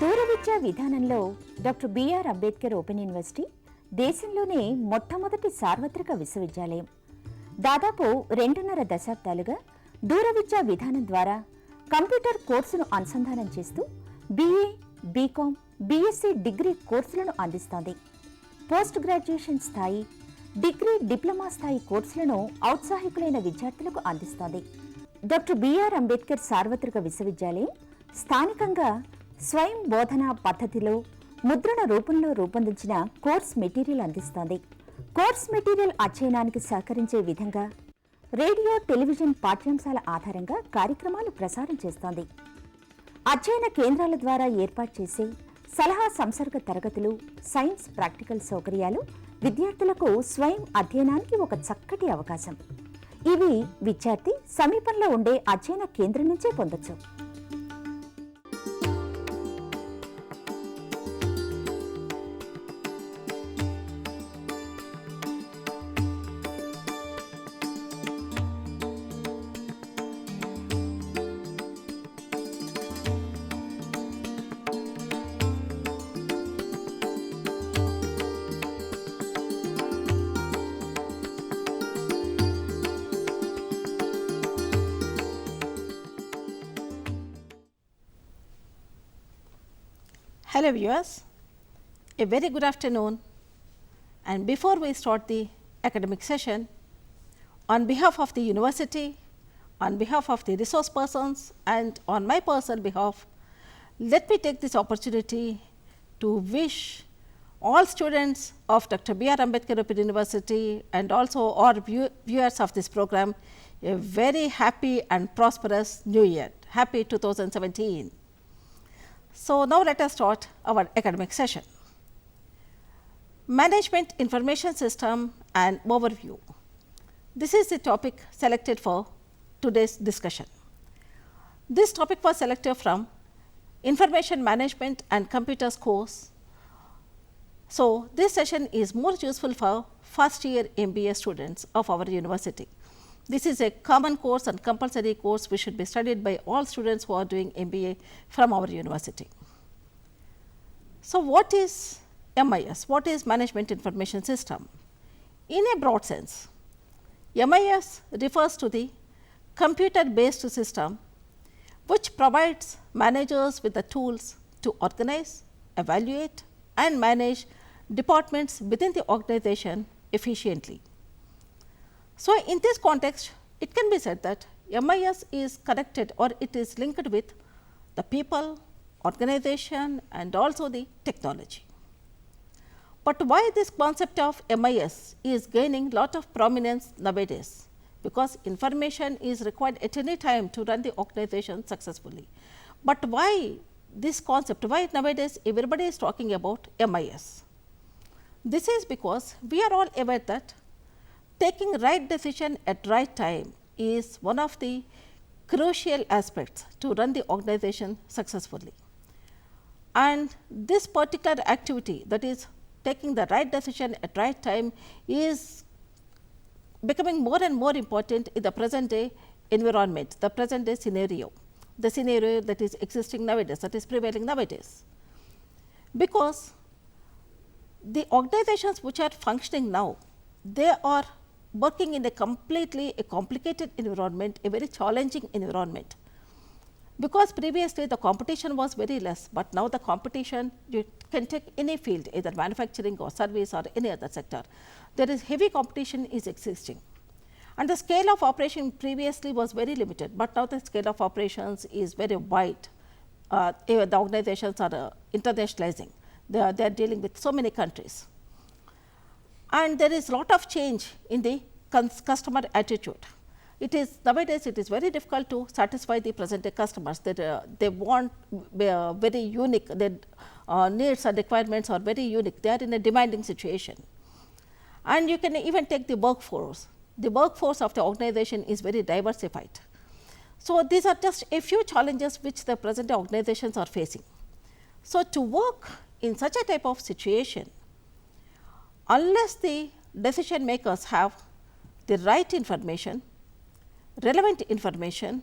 దూరవిద్యా విధానంలో doctor B R Ambedkar open university దేశంలోనే మొట్టమొదటి సార్వత్రిక విశ్వవిద్యాలయం. దాదాపు 2.5 దశాబ్దాలుగా దూరవిద్యా విధానం ద్వారా కంప్యూటర్ కోర్సును అనుసంధానం చేస్తూ బీఏ, బీకామ్, బీఎస్సీ డిగ్రీ కోర్సులను అందిస్తోంది. పోస్ట్ గ్రాడ్యుయేషన్ స్థాయి, డిగ్రీ, డిప్లొమా స్థాయి కోర్సులను ఔత్సాహికులైన విద్యార్థులకు అందిస్తోంది. డాక్టర్ బిఆర్ అంబేద్కర్ సార్వత్రిక విశ్వవిద్యాలయం స్థానికంగా స్వయం బోధనా పద్ధతిలో ముద్రణ రూపంలో రూపొందించిన కోర్స్ మెటీరియల్ అందిస్తోంది. కోర్స్ మెటీరియల్ అధ్యయనానికి సహకరించే విధంగా రేడియో, టెలివిజన్ పాఠ్యాంశాల ఆధారంగా కార్యక్రమాలు ప్రసారం చేస్తోంది. అధ్యయన కేంద్రాల ద్వారా ఏర్పాటు చేసే సలహా సంసర్గ తరగతులు, సైన్స్ ప్రాక్టికల్ సౌకర్యాలు విద్యార్థులకు స్వయం అధ్యయనానికి ఒక చక్కటి అవకాశం. ఇవి విద్యార్థి సమీపంలో ఉండే అధ్యయన కేంద్రం నుంచే పొందొచ్చు. Hello viewers, a very good afternoon, and before we start the academic session, on behalf of the university, on behalf of the resource persons and on my personal behalf, let me take this opportunity to wish all students of Dr. B.R. Ambedkar Open University and also all viewers of this program a very happy and prosperous new year. Happy 2017. So, now let us start our academic session. Management Information System and Overview. This is the topic selected for today's discussion. This topic was selected from Information Management and Computers course. So, this session is more useful for first year MBA students of our university. This is a common course and compulsory course which should be studied by all students who are doing MBA from our university. So, what is MIS? What is Management Information System? In a broad sense, MIS refers to the computer based system which provides managers with the tools to organize, evaluate and manage departments within the organization efficiently. So, in this context, it can be said that MIS is connected or it is linked with the people, organization and also the technology. But why this concept of MIS is gaining lot of prominence nowadays? Because information is required at any time to run the organization successfully. But why this concept? Why nowadays everybody is talking about MIS? This is because we are all aware that taking right decision at right time is one of the crucial aspects to run the organization successfully. And this particular activity, that is taking the right decision at right time, is becoming more and more important in the present day environment, the present day scenario, the scenario that is existing nowadays, that is prevailing nowadays. Because the organizations which are functioning now, they are working in a completely complicated environment, a very challenging environment. Because previously the competition was very less, but now the competition, you can take any field, either manufacturing or service or any other sector. There is heavy competition is existing. And the scale of operation previously was very limited, but now the scale of operations is very wide. The organizations are internationalizing, they are dealing with so many countries. And there is lot of change in the customer attitude. It is nowadays it is very difficult to satisfy the present day customers, that they want very unique, their needs and requirements are very unique, they are in a demanding situation. And you can even take the workforce. The workforce of the organization is very diversified. So, these are just a few challenges which the present day organizations are facing. So, to work in such a type of situation, unless the decision makers have the right information, relevant information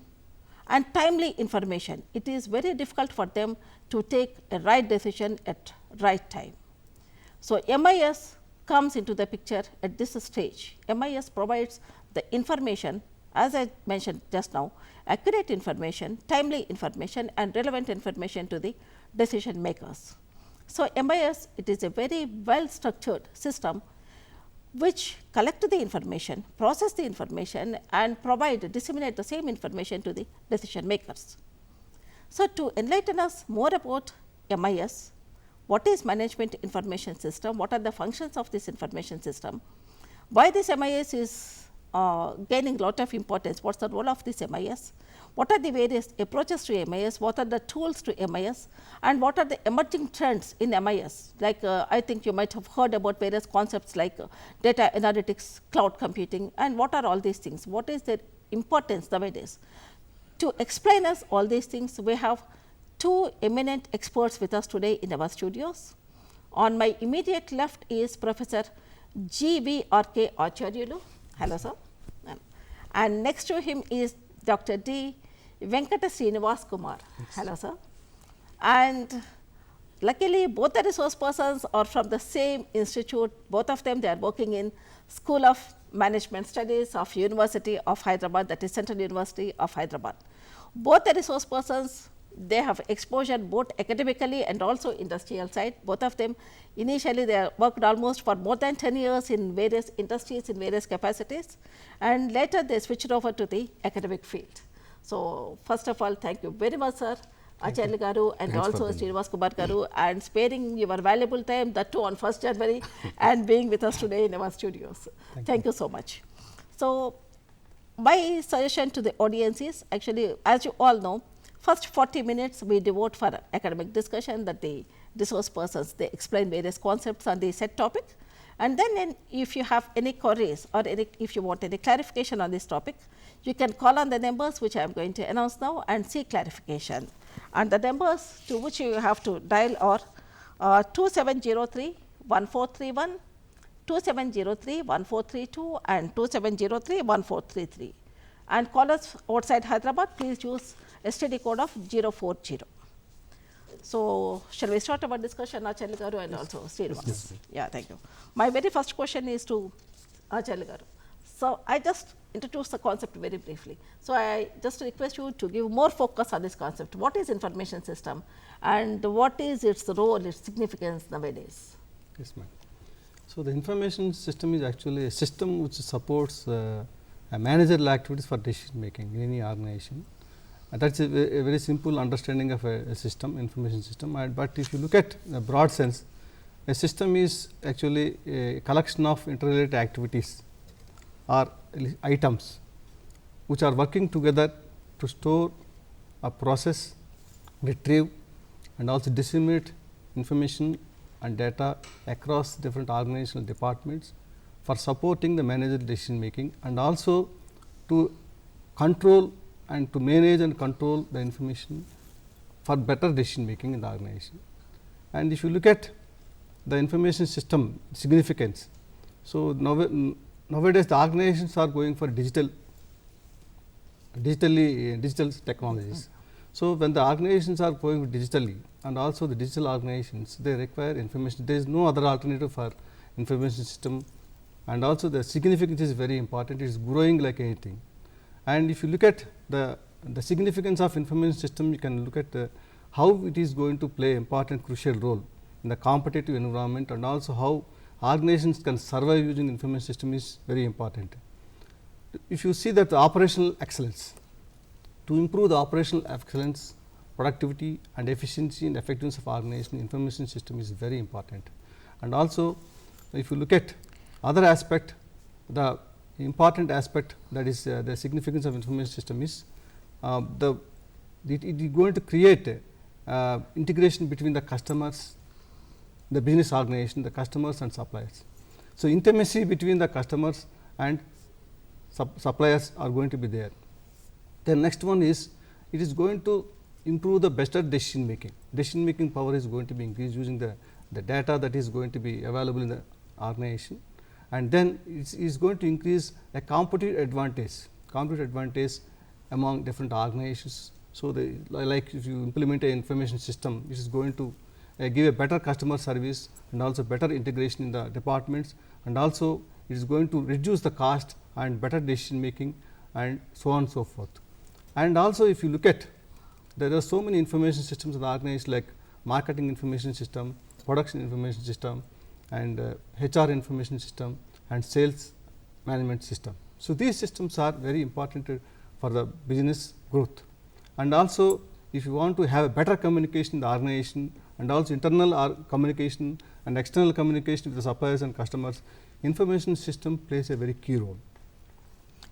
and timely information. It is very difficult for them to take a right decision at right time. So, MIS comes into the picture at this stage. MIS provides the information, as I mentioned just now, accurate information, timely information and relevant information to the decision makers. So, MIS, it is a very well structured system which collect the information, process the information and disseminate the same information to the decision makers. So, to enlighten us more about MIS, what is management information system, what are the functions of this information system, why this MIS is gaining lot of importance, what is the role of this MIS, what are the various approaches to MIS, what are the tools to MIS and what are the emerging trends in MIS. Like I think you might have heard about various concepts like data analytics, cloud computing and what are all these things, what is their importance nowadays. To explain us all these things, we have two eminent experts with us today in our studios. On my immediate left is Professor G.V.R.K. Acharyulu. Hello, sir. And next to him is Dr. D. Venkata Srinivas Kumar. Hello, sir. And luckily, both the resource persons are from the same institute. Both of them, they are working in School of Management Studies of University of Hyderabad, that is Central University of Hyderabad. Both the resource persons, they have exposure both academically and also industrial side. Both of them initially they worked almost for more than 10 years in various industries in various capacities and later they switched over to the academic field. So, first of all, thank you very much, sir, Acharya Garu and also Srinivas Kumar Garu, and sparing your valuable time, that too on 1st January and being with us today in our studios. Thank you so much. So, my suggestion to the audience is actually, as you all know, first 40 minutes we devote for academic discussion, that the resource persons, they explain various concepts on the set topic, and then if you have any queries or if you want any clarification on this topic, you can call on the numbers which I am going to announce now and seek clarification. And the numbers to which you have to dial are 2703 1431, 2703 1432 and 2703 1433. And callers outside Hyderabad, please use STD code of 040. So, shall we start our discussion, Acharya Garu and also Srinivas? Yes. Yeah, thank you. My very first question is to Acharya Garu. So, I just introduced the concept very briefly. So, I just request you to give more focus on this concept. What is information system and what is its role, its significance nowadays? Yes, ma'am. So, the information system is actually a system which supports managerial activities for decision making in any organization. That is a very simple understanding of a system, information system. But if you look at the broad sense, a system is actually a collection of interrelated activities or items which are working together to store or process, retrieve and also disseminate information and data across different organizational departments for supporting the managerial decision making and also to control and to manage and control the information for better decision making in the organization. And if you look at the information system significance, so nowadays the organizations are going for digital technologies. So, when the organizations are going digitally and also the digital organizations, they require information. There is no other alternative for information system, and also the significance is very important. It is growing like anything. And if you look at the significance of information system, you can look at how it is going to play important crucial role in the competitive environment, and also how organizations can survive using information system is very important. If you see that the operational excellence, to improve the operational excellence, productivity and efficiency and effectiveness of organization, information system is very important. And also if you look at other aspect, the important aspect, that is the significance of information system is it is going to create integration between the customers, the business organization, the customers and suppliers. So, intimacy between the customers and suppliers are going to be there. The next one is, it is going to improve the better decision making. Decision making power is going to be increased using the data that is going to be available in the organization, and then it is going to increase a competitive advantage among different organizations. So, like if you implement an information system, which is going to give a better customer service and also better integration in the departments, and also it is going to reduce the cost and better decision making and so on and so forth. And also if you look at, there are so many information systems in the organization, like marketing information system, production information system, and HR information system, and sales management system. So, these systems are very important for the business growth. And also if you want to have a better communication in the organization, and also internal communication and external communication with the suppliers and customers, information system plays a very key role.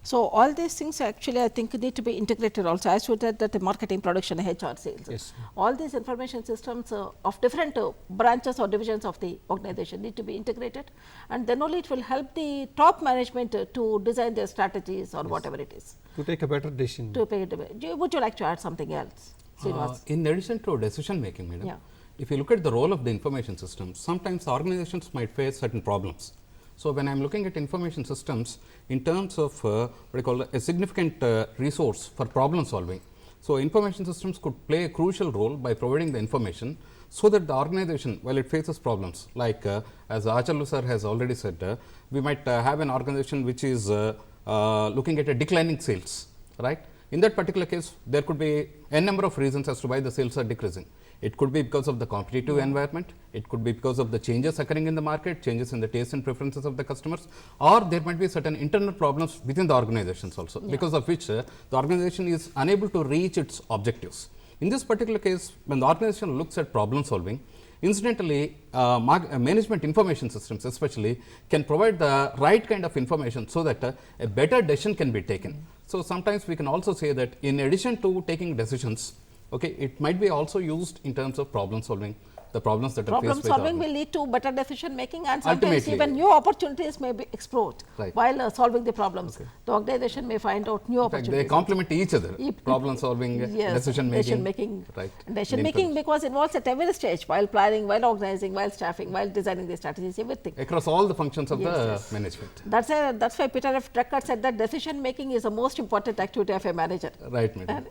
So, all these things actually I think need to be integrated also, as you said that the marketing, production, HR, sales. Yes. All these information systems of different branches or divisions of the organization need to be integrated, and then only it will help the top management to design their strategies or whatever it is. To take a better decision. Would you like to add something else, Srinivas? In addition to decision making, madam, Yeah. if you look at the role of the information systems, sometimes organizations might face certain problems. So, when I am looking at information systems in terms of what I call a significant resource for problem solving. So, information systems could play a crucial role by providing the information, so that the organization, while it faces problems, like as Achallu sir has already said, we might have an organization which is looking at a declining sales, right. In that particular case, there could be a number of reasons as to why the sales are decreasing. It could be because of the competitive environment, it could be because of the changes occurring in the market, changes in the taste and preferences of the customers, or there might be certain internal problems within the organizations also, because of which the organization is unable to reach its objectives. In this particular case, when the organization looks at problem solving, incidentally management information systems especially can provide the right kind of information, so that a better decision can be taken. So, sometimes we can also say that in addition to taking decisions, okay, it might be also used in terms of problem solving, the problems that are faced by the Problem solving will lead to better decision making, and sometimes even new opportunities may be explored while solving the problems. Okay. The organization may find out new opportunities. They complement each other, problem solving, decision making. Right. Decision making because involves at every stage, while planning, while organizing, while staffing, while designing the strategies, everything. Across all the functions of the management. That's why Peter F. Drucker said that decision making is the most important activity of a manager. Right, madam.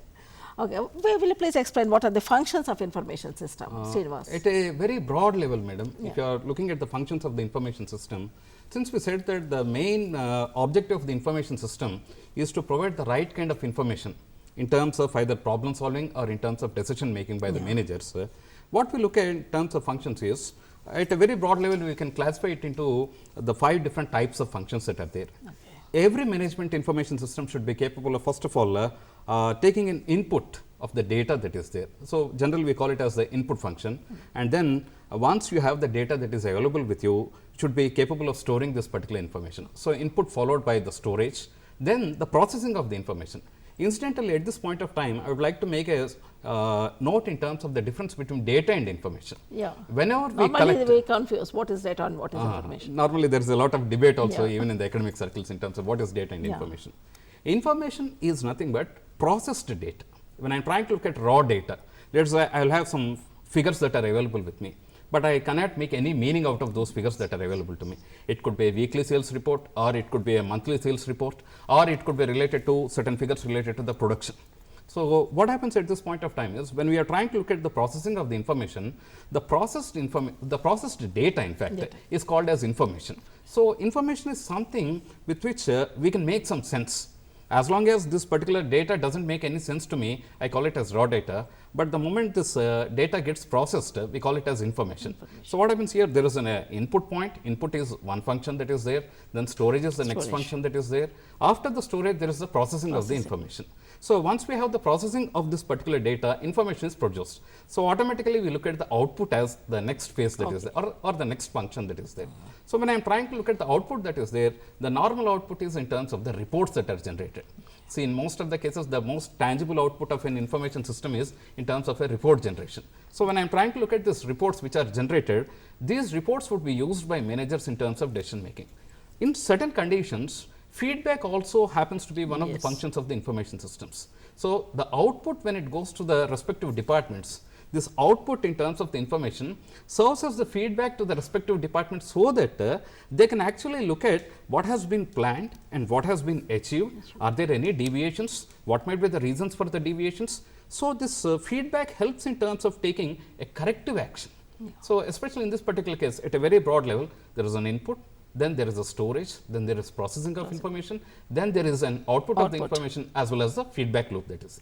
Okay, will you please explain what are the functions of information system, Srinivas? At a very broad level, madam, if you are looking at the functions of the information system, since we said that the main objective of the information system is to provide the right kind of information in terms of either problem solving or in terms of decision making by the managers, what we look at in terms of functions is, at a very broad level, we can classify it into the 5 different types of functions that are there. Okay. Every management information system should be capable of, first of all, taking an input of the data that is there. So, generally we call it as the input function, and then once you have the data that is available with you, should be capable of storing this particular information. So, input followed by the storage, then the processing of the information. Incidentally, at this point of time, I would like to make a note in terms of the difference between data and information. Yeah. Whenever we normally we confuse what is data and what is information. Normally, there is a lot of debate also even in the academic circles in terms of what is data and information. Information is nothing but processed data. When I am trying to look at raw data, let us say I will have some figures that are available with me, but I cannot make any meaning out of those figures that are available to me. It could be a weekly sales report, or it could be a monthly sales report, or it could be related to certain figures related to the production. So, what happens at this point of time is, when we are trying to look at the processing of the information, the processed data in fact is called as information. So, information is something with which we can make some sense. As long as this particular data does not make any sense to me, I call it as raw data, but the moment this data gets processed, we call it as information. So, what happens here? There is an input point, input is one function that is there, then storage is the next function that is there. After the storage, there is the processing of the information. So, once we have the processing of this particular data, information is produced. So, automatically we look at the output as the next phase that is there, or the next function that is there. So, when I am trying to look at the output that is there, the normal output is in terms of the reports that are generated. See, in most of the cases, the most tangible output of an information system is in terms of a report generation. So, when I am trying to look at these reports which are generated, these reports would be used by managers in terms of decision making. In certain conditions, feedback also happens to be one of the functions of the information systems. So, the output, when it goes to the respective departments, this output in terms of the information serves as the feedback to the respective departments, so that they can actually look at what has been planned and what has been achieved. Are there any deviations? What might be the reasons for the deviations? So, this feedback helps in terms of taking a corrective action. So, especially in this particular case, at a very broad level, there is an input, then there is a storage, then there is processing of information, then there is an output of the information as well as the feedback loop that is.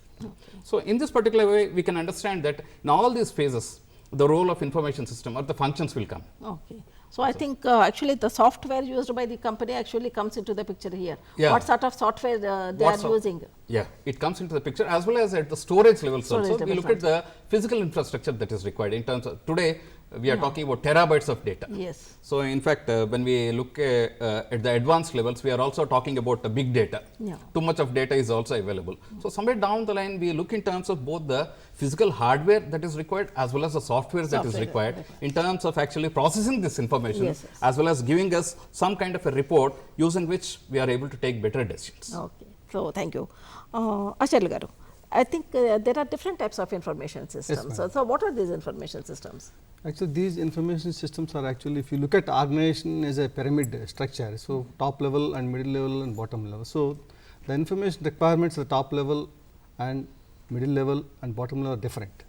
So, in this particular way, we can understand that in all these phases, the role of information system or the functions will come. Okay. So, I think actually the software used by the company actually comes into the picture here. Yeah. What sort of software they are using? Yeah, it comes into the picture, as well as at the storage levels also. We look at the physical infrastructure that is required in terms of today we are talking about terabytes of data. Yes. So, in fact, when we look at the advanced levels, we are also talking about the big data. Yeah. Too much of data is also available. So, somewhere down the line, we look in terms of both the physical hardware that is required as well as the software that is required in terms of actually processing this information, as well as giving us some kind of a report using which we are able to take better decisions. Okay. So, thank you. Acharya Garu, I think there are different types of information systems. So, what are these information systems? Actually, these information systems are actually, if you look at organization as a pyramid structure, so top level and middle level and bottom level. So, the information requirements at the top level and middle level and bottom level are different.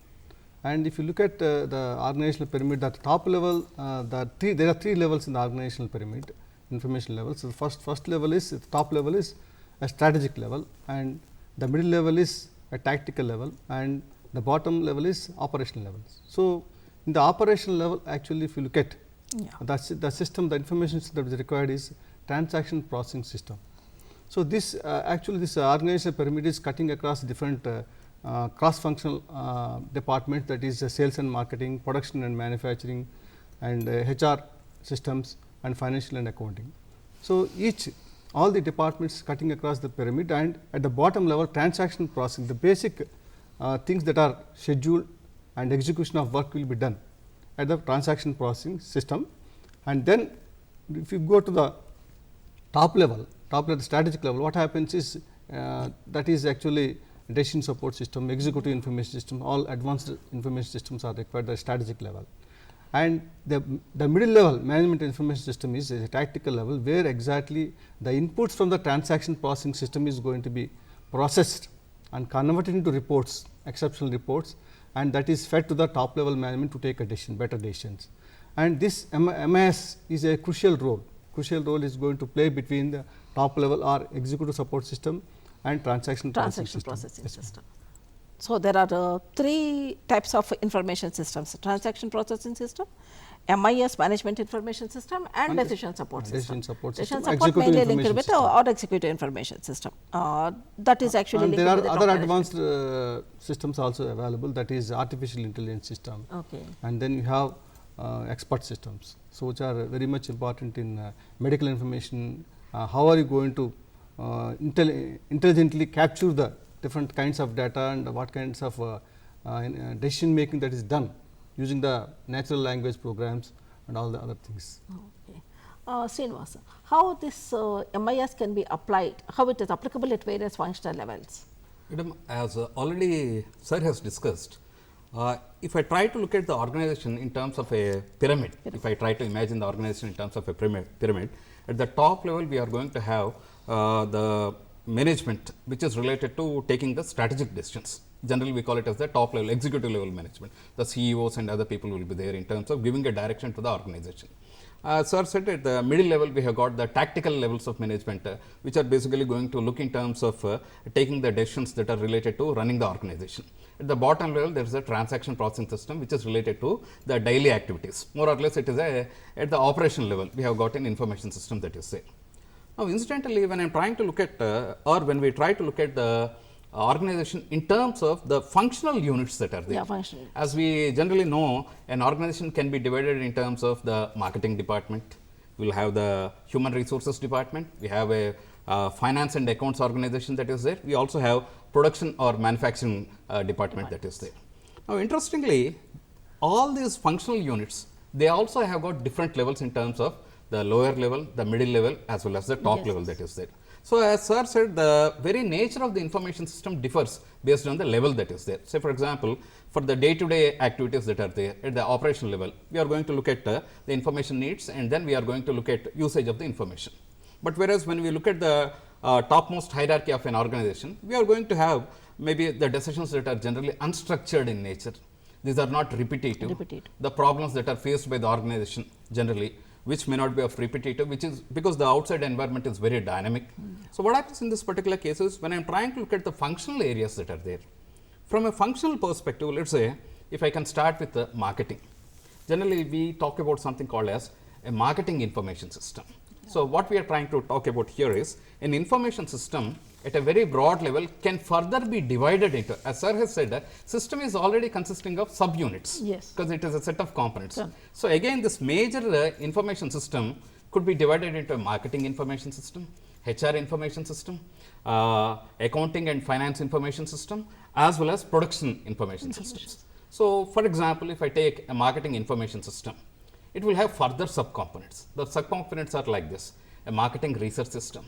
And if you look at the organizational pyramid, at the top level, there are three levels in the organizational pyramid, information levels. So, the first level is, the top level is a strategic level, and the middle level is a tactical level, and the bottom level is operational levels. So, in the operational level, actually if you look at the system, the information system that is required is transaction processing system. So, this actually this organizational pyramid is cutting across different cross functional departments, that is sales and marketing, production and manufacturing, and HR systems, and financial and accounting. So, all the departments cutting across the pyramid, and at the bottom level transaction processing, the basic things that are scheduled and execution of work will be done at the transaction processing system. And then if you go to the top level, the strategic level, what happens is that is actually decision support system, executive information system, all advanced information systems are required at the strategic level. And the middle level management information system is a tactical level, where exactly the inputs from the transaction processing system is going to be processed and converted into reports, exceptional reports, and that is fed to the top level management to take a decision, better decisions. And this MIS is a crucial role is going to play between the top level or executive support system and transaction processing system. So, there are three types of information systems: transaction processing system, MIS management information system, and decision support system. Decision support mainly linked with or executive information system. That is actually linked there with are the other advanced systems also available, that is artificial intelligence system. Okay. And then you have expert systems, so which are very much important in medical information. How are you going to intelligently capture the different kinds of data, and what kinds of decision making that is done using the natural language programs and all the other things. Okay. Srinivasa, how this MIS can be applied, how it is applicable at various functional levels? Madam, as already sir has discussed, if I try to look at the organization in terms of a pyramid, if I try to imagine the organization in terms of a pyramid, at the top level we are going to have the management, which is related to taking the strategic decisions. Generally, we call it as the top level, executive level management. The CEOs and other people will be there in terms of giving a direction to the organization. Sir said at the middle level, we have got the tactical levels of management, which are basically going to look in terms of taking the decisions that are related to running the organization. At the bottom level, there is a transaction processing system, which is related to the daily activities. More or less, it is at the operational level, we have got an information system that is there. Now, incidentally, when I am trying to look at or when we try to look at the organization in terms of the functional units that are there. As we generally know, an organization can be divided in terms of the marketing department, we will have the human resources department, we have a finance and accounts organization that is there, we also have production or manufacturing department that is there. Now, interestingly, all these functional units, they also have got different levels in terms of the lower level, the middle level, as well as the top level that is there. So, as sir said, the very nature of the information system differs based on the level that is there. Say for example, for the day to day activities that are there at the operational level, we are going to look at the information needs, and then we are going to look at usage of the information. But whereas when we look at the topmost hierarchy of an organization, we are going to have maybe the decisions that are generally unstructured in nature. These are not repetitive. The problems that are faced by the organization generally, which may not be of repetitive, which is because the outside environment is very dynamic. So, what happens in this particular case is, when I am trying to look at the functional areas that are there, from a functional perspective, let us say if I can start with the marketing. Generally, we talk about something called as a marketing information system. So, what we are trying to talk about here is an information system at a very broad level can further be divided into, as sir has said, system is already consisting of subunits, yes, because it is a set of components. Sure. So, again this major information system could be divided into a marketing information system, HR information system, accounting and finance information system, as well as production information systems. So, for example, if I take a marketing information system, it will have further subcomponents. The subcomponents are like this: a marketing research system,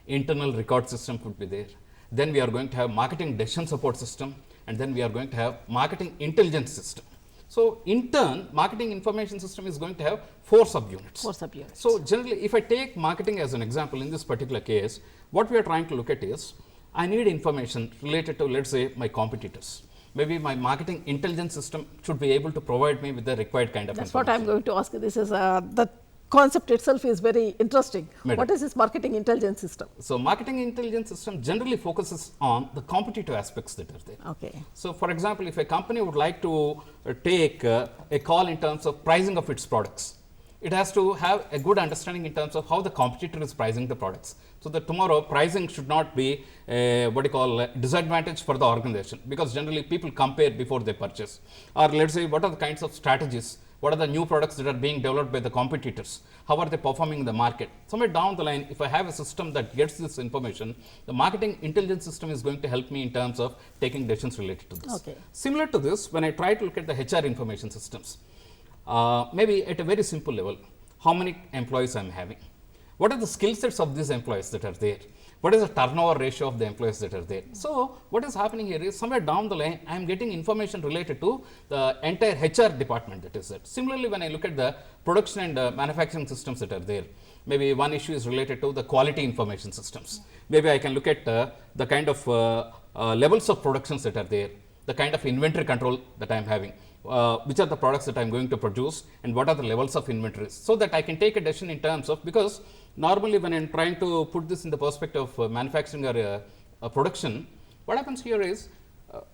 internal record system could be there. Then we are going to have marketing decision support system, and then we are going to have marketing intelligence system. So, in turn, marketing information system is going to have 4 subunits. 4 subunits. So, generally, if I take marketing as an example in this particular case, what we are trying to look at is, I need information related to, let us say, my competitors. Maybe my marketing intelligence system should be able to provide me with the required kind of That's information. what I am going to ask you. This is the concept itself is very interesting. Madam. What is this marketing intelligence system? So, marketing intelligence system generally focuses on the competitive aspects that are there. Okay. So, for example, if a company would like to take a call in terms of pricing of its products, it has to have a good understanding in terms of how the competitor is pricing the products. So, that tomorrow pricing should not be what you call a disadvantage for the organization, because generally people compare before they purchase. Or let us say, what are the kinds of strategies, what are the new products that are being developed by the competitors, how are they performing in the market. Somewhere down the line, if I have a system that gets this information, the marketing intelligence system is going to help me in terms of taking decisions related to this. Okay. Similar to this, when I try to look at the HR information systems, maybe at a very simple level, how many employees I am having, what are the skill sets of these employees that are there, what is the turnover ratio of the employees that are there. So, what is happening here is, somewhere down the line, I am getting information related to the entire HR department that is there. Similarly, when I look at the production and manufacturing systems that are there, maybe one issue is related to the quality information systems. Maybe I can look at the kind of levels of productions that are there, the kind of inventory control that I am having, which are the products that I am going to produce, and what are the levels of inventories, so that I can take a decision in terms of, because normally when I am trying to put this in the perspective of manufacturing or production, what happens here is,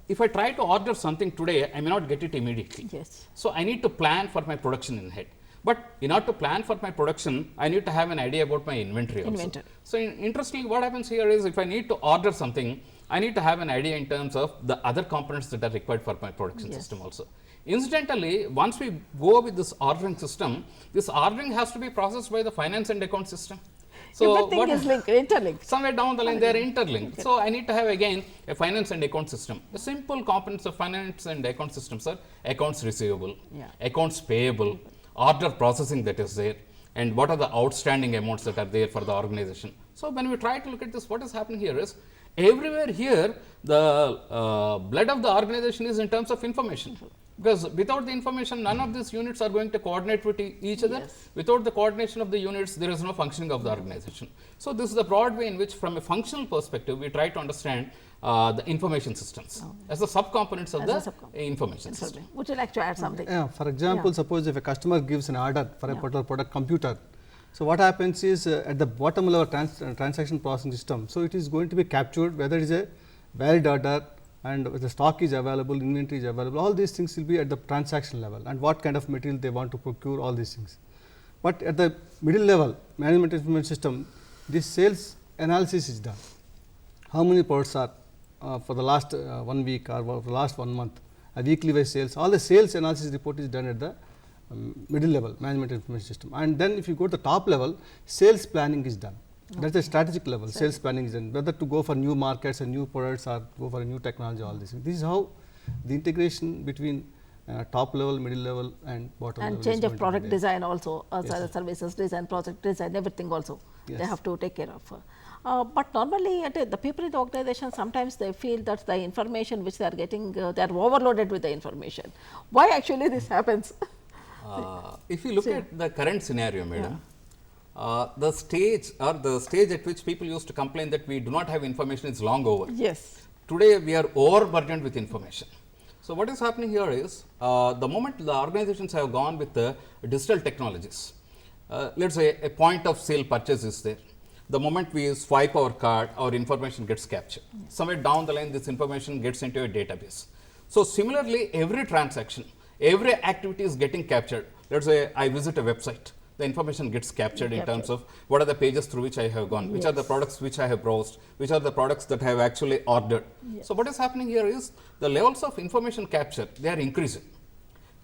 if I try to order something today, I may not get it immediately. Yes. So, I need to plan for my production in head. But in order to plan for my production, I need to have an idea about my inventory also. So, interestingly, what happens here is, if I need to order something, I need to have an idea in terms of the other components that are required for my production system also. Incidentally, once we go with this ordering system, this ordering has to be processed by the finance and account system. So, everything is linked, interlinked. Somewhere down the line, they are interlinked. So, I need to have again a finance and account system. The simple components of finance and account systems are accounts receivable, accounts payable, order processing that is there, and what are the outstanding amounts that are there for the organization. So, when we try to look at this, what is happening here is, everywhere here the blood of the organization is in terms of information. Because without the information, none of these units are going to coordinate with each other. Without the coordination of the units, there is no functioning of the organization. So, this is the broad way in which, from a functional perspective, we try to understand the information systems as the subcomponents of the information system. Would you like to add something? Yeah, for example, suppose if a customer gives an order for a particular product computer. So, what happens is, at the bottom level transaction processing system, so it is going to be captured whether it is a valid order, and the stock is available, inventory is available, all these things will be at the transaction level, and what kind of material they want to procure, all these things. But at the middle level management information system, this sales analysis is done. How many products are for the last 1 week or for the last 1 month, a weekly wise sales, all the sales analysis report is done at the middle level management information system. And then if you go to the top level, sales planning is done. That is the strategic level, sales planning is done, whether to go for new markets and new products or go for a new technology, all this. This is how the integration between top level, middle level and bottom level. And change of product design also, services design, project design, everything also. they Yes. have to take care of. But normally the people in the organization, sometimes they feel that the information which they are getting, they are overloaded with the information. Why actually this happens? If you look at the current scenario, madam, the stage at which people used to complain that we do not have information is long over. Yes. Today we are overburdened with information. So what is happening here is, the moment the organizations have gone with the digital technologies, let's say a point of sale purchase is there. The moment we swipe our card, our information gets captured. Somewhere down the line, this information gets into a database. So similarly, every transaction, every activity is getting captured. Let's say I visit a website, the information gets captured in terms of what are the pages through which I have gone, which are the products which I have browsed, which are the products that I have actually ordered. So what is happening here is the levels of information capture, they are increasing.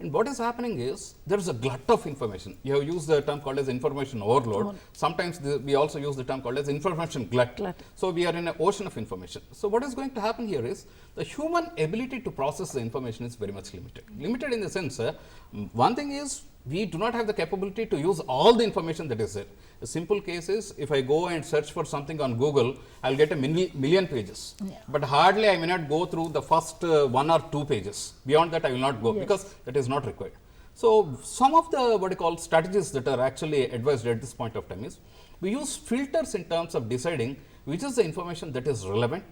And what is happening is there is a glut of information. You have used the term called as information overload. Sometimes we also use the term called as information glut. So we are in an ocean of information. So what is going to happen here is the human ability to process the information is very much limited. Limited in the sense, one thing is we do not have the capability to use all the information that is there. A simple case is, if I go and search for something on Google, I will get a million pages, but hardly I may not go through the first 1 or 2 pages. Beyond that I will not go, because that is not required. So some of the what you call strategies that are actually advised at this point of time is, we use filters in terms of deciding which is the information that is relevant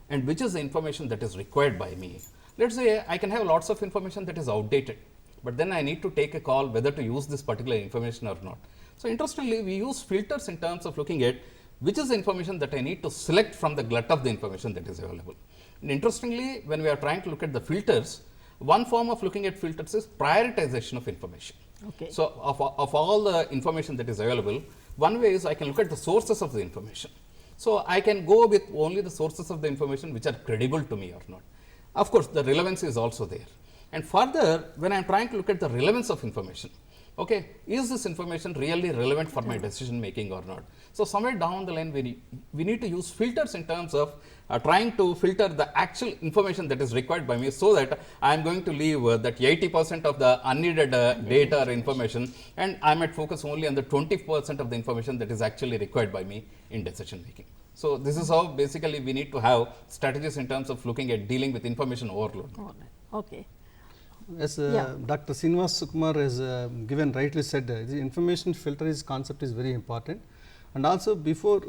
and which is the information that is required by me. Let us say I can have lots of information that is outdated, but then I need to take a call whether to use this particular information or not. So interestingly, we use filters in terms of looking at which is the information that I need to select from the glut of the information that is available. And interestingly, when we are trying to look at the filters, one form of looking at filters is prioritization of information. Okay. So of all the information that is available, one way is I can look at the sources of the information. So I can go with only the sources of the information which are credible to me or not. Of course, the relevance is also there. And further, when I am trying to look at the relevance of information, okay, is this information really relevant for my decision making or not? So somewhere down the line, we need to use filters in terms of trying to filter the actual information that is required by me, so that I am going to leave that 80% of the unneeded data or information, and I might focus only on the 20% of the information that is actually required by me in decision making. So this is how basically we need to have strategies in terms of looking at dealing with information overload. Okay. As Dr. Srinivas Kumar has given rightly said, the information filter concept is very important, and also before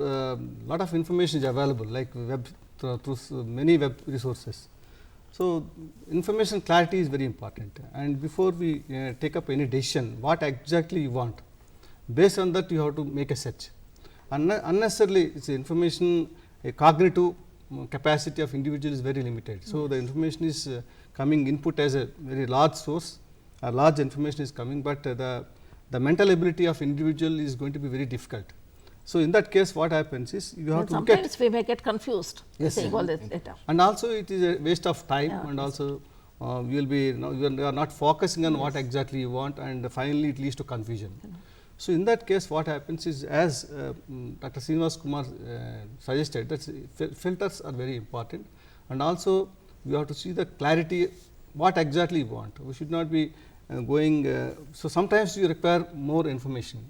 lot of information is available, like web through many web resources. So information clarity is very important, and before we take up any decision, what exactly you want, based on that you have to make a search. Unnecessarily, it's information, a cognitive capacity of individual is very limited. So the information is coming input as a very large source, a large information is coming, but the mental ability of individual is going to be very difficult. So in that case, what happens is you have to look at. Sometimes we may get confused. Yes, saying all this data. And also it is a waste of time, and also you will be you are not focusing on what exactly you want, and finally it leads to confusion. So in that case, what happens is, as Dr. Srinivas Kumar suggested, that filters are very important, and also you have to see the clarity, what exactly you want. We should not be going. So sometimes you require more information,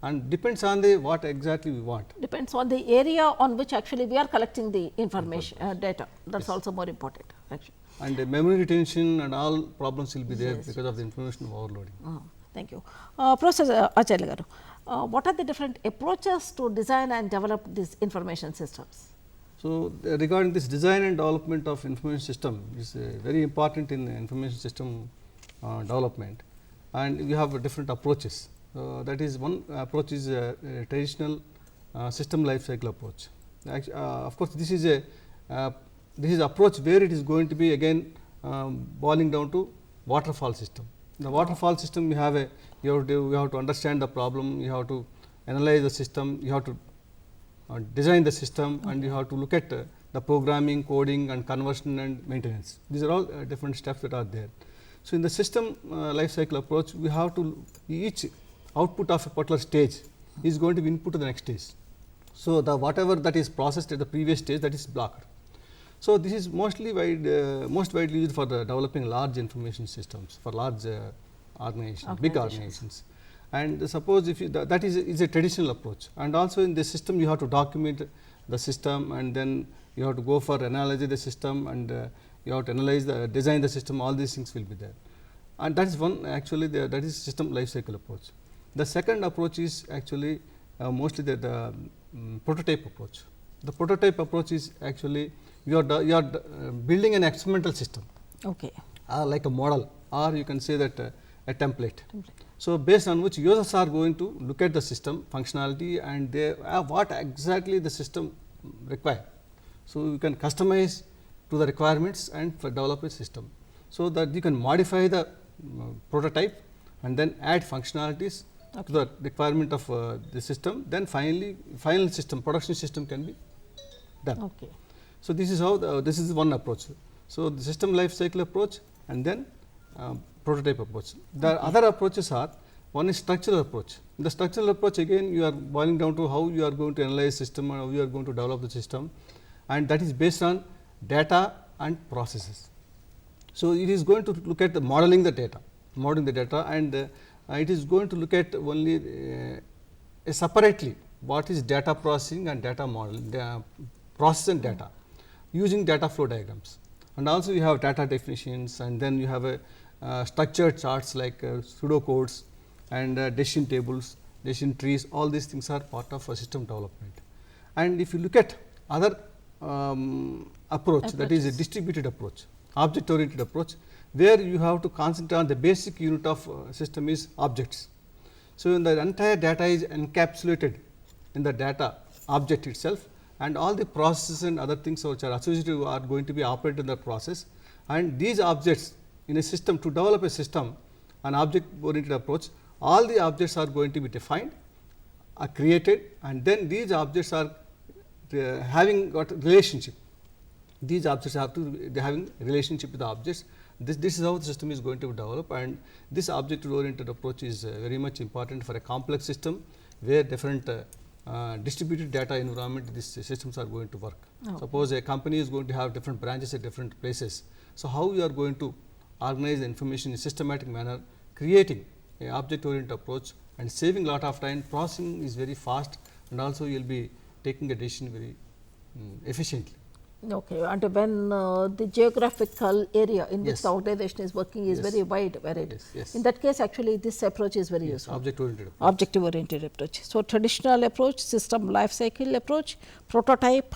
and depends on the what exactly we want. Depends on the area on which actually we are collecting the information data. That's also more important actually. And the memory retention and all problems will be there because of the information overloading. Thank you. Professor Acharya Garu, what are the different approaches to design and develop these information systems? So regarding this design and development of information system is very important in information system development, and we have different approaches. That is, one approach is a traditional system life cycle approach. Of course, this is a approach where it is going to be again boiling down to waterfall system. The waterfall system, you have to understand the problem, you have to analyze the system, you have to design the system, and you have to look at the programming, coding, and conversion and maintenance. These are all different steps that are there. So in the system life cycle approach, we have to, each output of a particular stage is going to be input to the next stage. So the whatever that is processed at the previous stage, that is blocked. So this is mostly most widely used for the developing large information systems for large organizations, big organizations. And suppose if you that is a traditional approach, and also in the system you have to document the system, and then you have to go for analyze the system, and you have to analyze the design the system, all these things will be there. And that is one actually that is system life cycle approach. The second approach is actually mostly the prototype approach. The prototype approach is actually you are building an experimental system, Okay. like a model, or you can say that a template. So, based on which users are going to look at the system functionality, and they what exactly the system require. So, you can customize to the requirements and develop a system. So, that you can modify the prototype and then add functionalities to the requirement of the system, then final system production system can be done. Okay. So, this is how this is one approach. So, the system life cycle approach and then prototype approach. The other approaches are, one is structural approach. In the structural approach, again you are boiling down to how you are going to analyze system and how you are going to develop the system, and that is based on data and processes. So, it is going to look at the modeling the data, and it is going to look at only separately what is data processing and data modeling, process and data using data flow diagrams. And also you have data definitions, and then you have a structured charts like pseudocodes and decision tables, decision trees, all these things are part of a system development. And if you look at other approach, that is a distributed approach, object oriented approach, where you have to concentrate on the basic unit of system is objects. So, in the entire data is encapsulated in the data object itself, and all the processes and other things which are associated are going to be operated in the process, and these objects in a system, to develop a system, an object oriented approach, all the objects are going to be defined, are created, and then these objects are having got relationship. These objects have to be having relationship with the objects. This is how the system is going to develop, and this object oriented approach is very much important for a complex system where different distributed data environment these systems are going to work. Okay. Suppose a company is going to have different branches at different places. So, how you are going to organize the information in a systematic manner, creating a object oriented approach and saving lot of time. Processing is very fast, and also you will be taking a decision very efficiently. Okay, and when the geographical area in which Yes. the organization is working is Yes. very wide, varied. Yes, yes. In that case, actually, this approach is very useful. Object oriented approach. Objective oriented approach. So, traditional approach, system life cycle approach, prototype,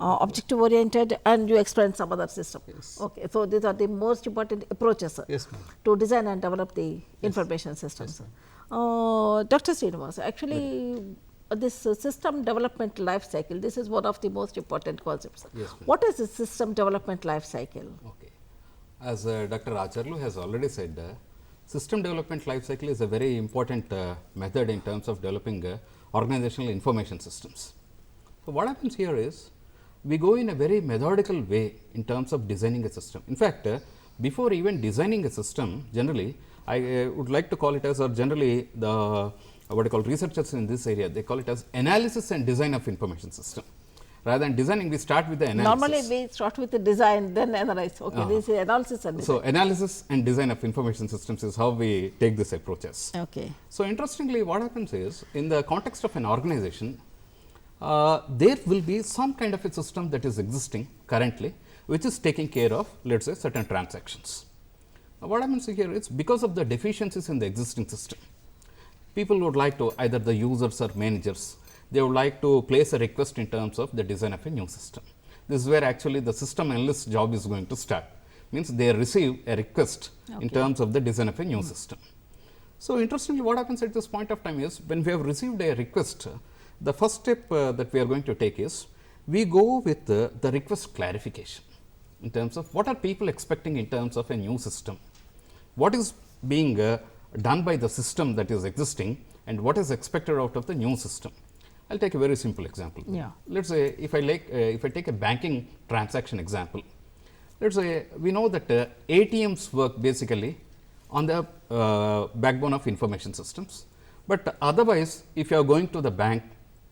objective oriented, and you explain some other system. Yes. Okay, so these are the most important approaches Yes, ma'am. to design and develop the information systems. Dr. Srinivas, actually, this system development life cycle, this is one of the most important concepts. Yes, ma'am. What is the system development life cycle? Okay. As Dr. Acharlu has already said, system development life cycle is a very important method in terms of developing organizational information systems. So, what happens here is, we go in a very methodical way in terms of designing a system. In fact, before even designing a system, generally I would like to call it as, or generally the what I call researchers in this area, they call it as analysis and design of information system. Rather than designing, we start with the analysis. Normally, we start with the design, then analyze. Okay, this is analysis and design. So, analysis and design of information systems is how we take this approaches. Okay. So, interestingly, what happens is, in the context of an organization, there will be some kind of a system that is existing currently, which is taking care of, let us say, certain transactions. Now, what happens here is, because of the deficiencies in the existing system, people would like to, either the users or managers, they would like to place a request in terms of the design of a new system. This is where actually the system analyst job is going to start, means they receive a request in terms of the design of a new system. So, interestingly, what happens at this point of time is, when we have received a request, the first step that we are going to take is, we go with the request clarification in terms of what are people expecting in terms of a new system, what is being done by the system that is existing, and what is expected out of the new system. I will take a very simple example. Yeah. Let us say, if I take a banking transaction example, let us say we know that ATMs work basically on the backbone of information systems, but otherwise if you are going to the bank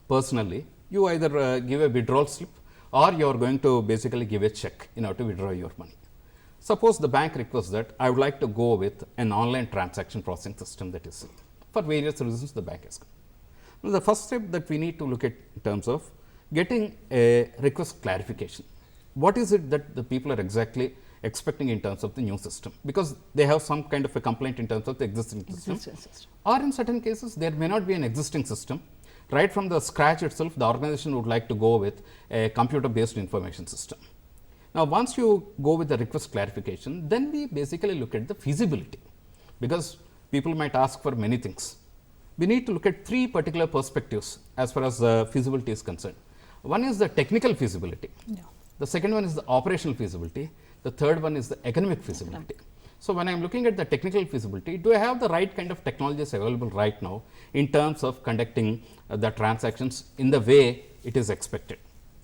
personally, you either give a withdrawal slip or you are going to basically give a check in order to withdraw your money. Suppose the bank requests that I would like to go with an online transaction processing system that is. for various reasons the bank has come. Now, the first step that we need to look at in terms of getting a request clarification. What is it that the people are exactly expecting in terms of the new system, because they have some kind of a complaint in terms of the existing system, or in certain cases there may not be an existing system. Right from the scratch itself, the organization would like to go with a computer based information system. Now, once you go with the request clarification, then we basically look at the feasibility, because people might ask for many things. We need to look at three particular perspectives as far as feasibility is concerned. One is the technical feasibility, the second one is the operational feasibility, the third one is the economic feasibility. So, when I am looking at the technical feasibility, do I have the right kind of technologies available right now in terms of conducting the transactions in the way it is expected?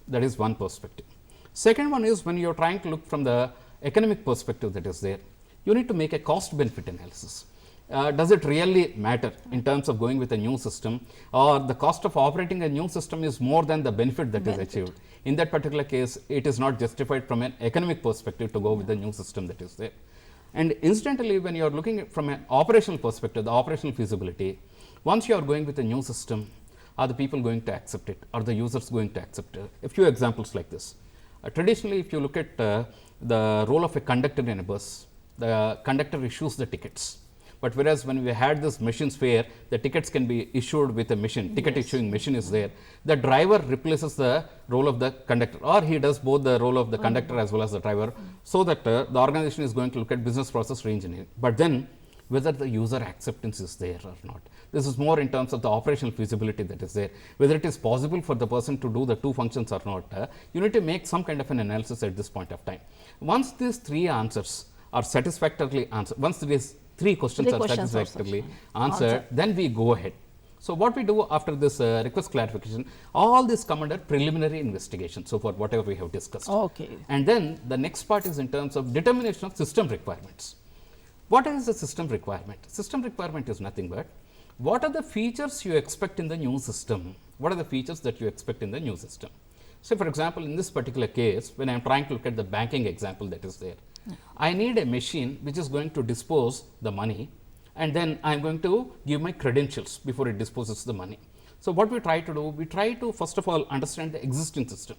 That is one perspective. Second one is when you are trying to look from the economic perspective that is there, you need to make a cost benefit analysis. Does it really matter in terms of going with a new system, or the cost of operating a new system is more than the benefit that is achieved? In that particular case, it is not justified from an economic perspective to go with the new system that is there. And incidentally, when you are looking at from an operational perspective, the operational feasibility, once you are going with a new system, are the people going to accept it? Are the users going to accept it? A few examples like this. Traditionally, if you look at the role of a conductor in a bus, the conductor issues the tickets. But whereas when we had this machines where the tickets can be issued with a machine, ticket issuing machine is there, the driver replaces the role of the conductor, or he does both the role of the conductor as well as the driver, so that the organization is going to look at business process reengineering. But then whether the user acceptance is there or not, this is more in terms of the operational feasibility that is there, whether it is possible for the person to do the two functions or not. You need to make some kind of an analysis at this point of time. Once these three answers are satisfactorily answered, once these three questions are satisfactorily answered, then we go ahead. So, what we do after this request clarification, all this come under preliminary investigation. So, for whatever we have discussed. And then the next part is in terms of determination of system requirements. What is the system requirement? System requirement is nothing but what are the features you expect in the new system? What are the features that you expect in the new system? So, for example, in this particular case, when I am trying to look at the banking example that is there, I need a machine which is going to dispose the money, and then I am going to give my credentials before it disposes the money. So, what we try to do? We try to first of all understand the existing system.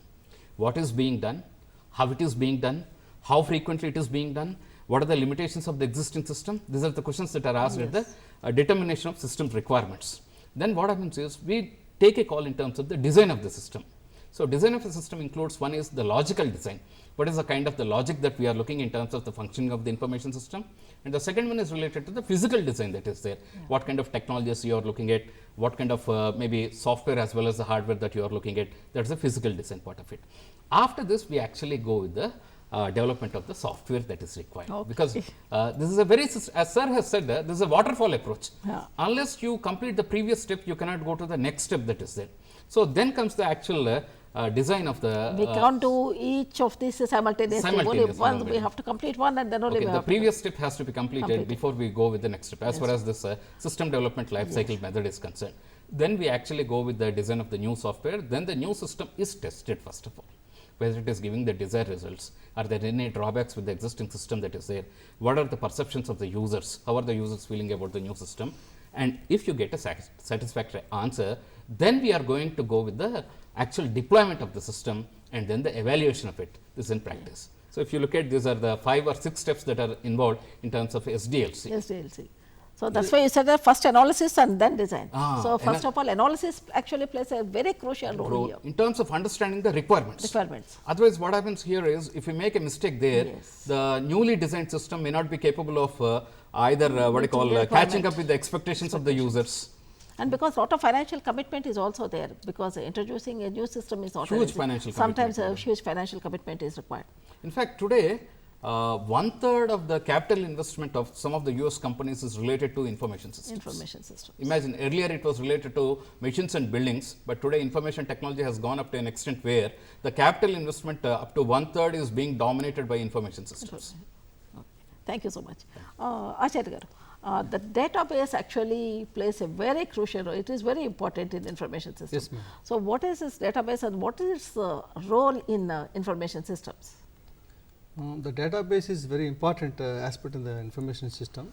What is being done? How it is being done? How frequently it is being done? What are the limitations of the existing system? These are the questions that are asked at the determination of system requirements. Then what happens is we take a call in terms of the design of the system. So, design of the system includes, one is the logical design. What is the kind of the logic that we are looking in terms of the functioning of the information system? And the second one is related to the physical design that is there. What kind of technologies you are looking at, what kind of maybe software as well as the hardware that you are looking at, that is the physical design part of it. After this, we actually go with the development of the software that is required, because this is a very, as sir has said, this is a waterfall approach. Unless you complete the previous step, you cannot go to the next step that is there. So, then comes the actual design of the. We can't do each of these simultaneously. Only one, we have to complete one, and then only we the have previous step has to be completed before we go with the next step, as far as this system development life cycle method is concerned. Then we actually go with the design of the new software. Then the new system is tested first of all, whether it is giving the desired results. Are there any drawbacks with the existing system that is there? What are the perceptions of the users? How are the users feeling about the new system? And if you get a satisfactory answer, then we are going to go with the actual deployment of the system and then the evaluation of it. This is in practice. So, if you look at, these are the 5 or 6 steps that are involved in terms of SDLC. SDLC. So, that is why you said that first analysis and then design. So, first of all, analysis actually plays a very crucial role here. In terms of understanding the requirements. Otherwise, what happens here is, if you make a mistake there, the newly designed system may not be capable of either what you call catching up with the expectations of the users. And because a lot of financial commitment is also there, because introducing a new system is not huge financial sometimes a huge financial commitment is required. In fact, today 1/3 of the capital investment of some of the US companies is related to information systems. Imagine, earlier it was related to machines and buildings, but today information technology has gone up to an extent where the capital investment up to 1/3 is being dominated by information systems. Thank you so much. Acharya garu, the database actually plays a very crucial role. It is very important in information systems. Yes, so, what is this database and what is its role in information systems? The database is very important aspect in the information system.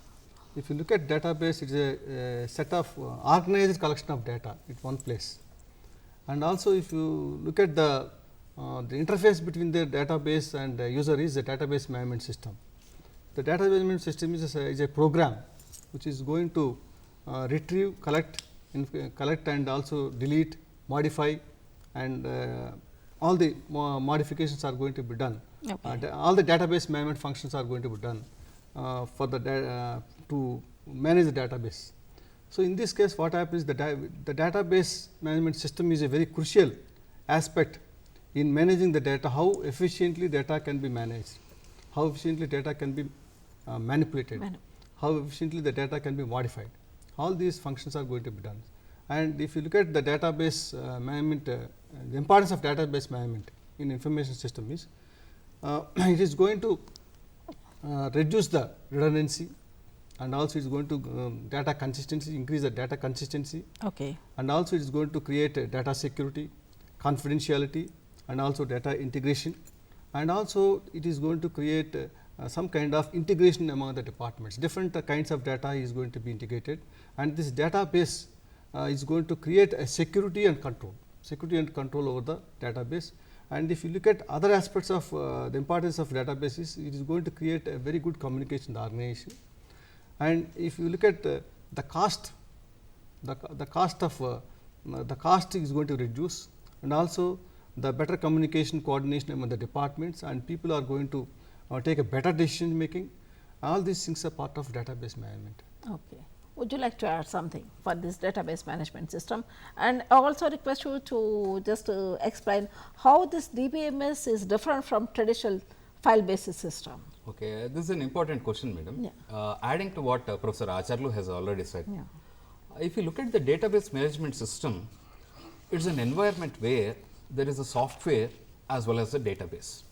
if you look at database, it is a set of organized collection of data at one place. And also if you look at the interface between the database and user is a database management system. The database management system is a program which is going to retrieve, collect and also delete, modify, and all the modifications are going to be done. Okay. All the database management functions are going to be done for the to manage the database. So, in this case what happens, the database management system is a very crucial aspect in managing the data, how efficiently data can be managed, how efficiently data can be manipulated, how efficiently the data can be modified. All these functions are going to be done. And if you look at the database management, the importance of database management in information system is, it is going to reduce the redundancy, and also it is going to data consistency, increase the data consistency, Okay. and also it is going to create data security, confidentiality, and also data integration, and also it is going to create some kind of integration among the departments. Different kinds of data is going to be integrated, and this database is going to create a security and control over the database. And if you look at other aspects of the importance of databases, it is going to create a very good communication in the organization. And if you look at the cost, the cost is going to reduce, and also the better communication coordination among the departments, and people are going to take a better decision making. All these things are part of database management. Okay. Would you like to add something for this database management system? And I also request you to just explain how this DBMS is different from traditional file based system. Okay, this is an important question, madam. Yeah. Adding to what Professor Acharlu has already said, Yeah. if you look at the database management system, it is an environment where there is a software as well as a database,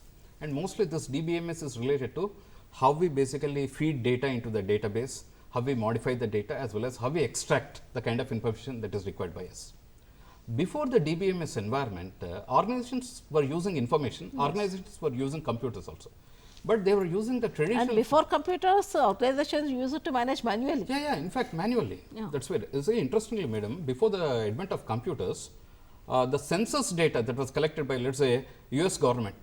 and mostly this DBMS is related to how we basically feed data into the database, how we modify the data, as well as how we extract the kind of information that is required by us. Before the DBMS environment, organizations were using information, organizations were using computers also, but they were using the traditional. And before computers, organizations used it to manage manually. Yeah, in fact manually. Yeah. That's where, interestingly madam, before the advent of computers, the census data that was collected by, let us say, US government,